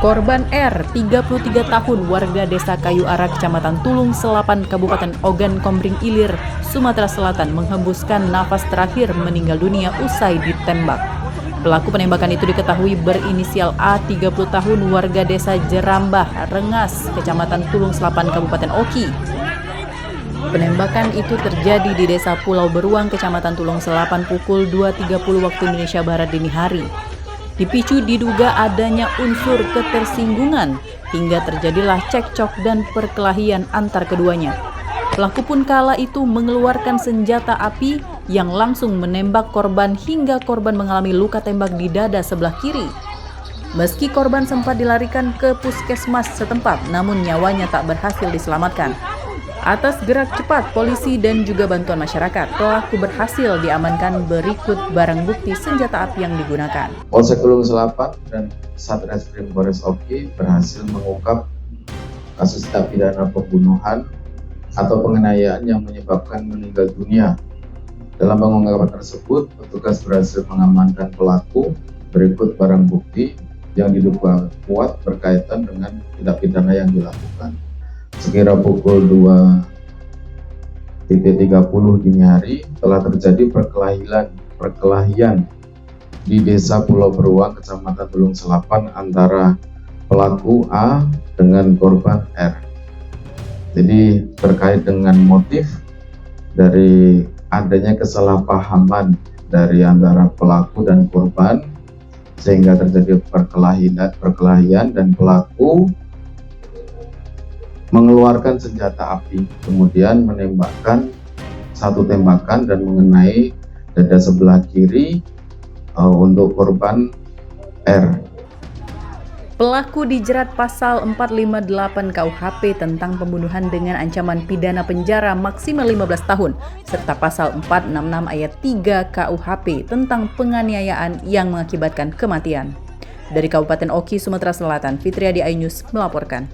Korban R, 33 tahun, warga Desa Kayu Ara, Kecamatan Tulung Selapan, Kabupaten Ogan Kombring Ilir, Sumatera Selatan, menghembuskan nafas terakhir meninggal dunia usai ditembak. Pelaku penembakan itu diketahui berinisial A, 30 tahun, warga Desa Jerambah, Rengas, Kecamatan Tulung Selapan, Kabupaten Oki. Penembakan itu terjadi di Desa Pulau Beruang, Kecamatan Tulung Selapan, pukul 2.30 waktu Indonesia Barat dini hari. Dipicu diduga adanya unsur ketersinggungan hingga terjadilah cekcok dan perkelahian antar keduanya. Pelaku pun kala itu mengeluarkan senjata api yang langsung menembak korban hingga korban mengalami luka tembak di dada sebelah kiri. Meski korban sempat dilarikan ke puskesmas setempat, namun nyawanya tak berhasil diselamatkan. Atas gerak cepat polisi dan juga bantuan masyarakat, pelaku berhasil diamankan berikut barang bukti senjata api yang digunakan. Polsek Tulung Selapan dan Satreskrim Polres Oki berhasil mengungkap kasus tindak pidana pembunuhan atau penganiayaan yang menyebabkan meninggal dunia. Dalam pengungkapan tersebut, petugas berhasil mengamankan pelaku berikut barang bukti yang diduga kuat berkaitan dengan tindak pidana yang dilakukan. Sekira pukul 2.30 dini hari telah terjadi perkelahian di Desa Pulau Beruang, Kecamatan Tulung Selapan antara pelaku A dengan korban R. Jadi terkait dengan motif dari adanya kesalahpahaman dari antara pelaku dan korban sehingga terjadi perkelahian dan pelaku mengeluarkan senjata api, kemudian menembakkan satu tembakan dan mengenai dada sebelah kiri untuk korban R. Pelaku dijerat pasal 458 KUHP tentang pembunuhan dengan ancaman pidana penjara maksimal 15 tahun, serta pasal 466 ayat 3 KUHP tentang penganiayaan yang mengakibatkan kematian. Dari Kabupaten Oki, Sumatera Selatan, Fitriadi Ainus melaporkan.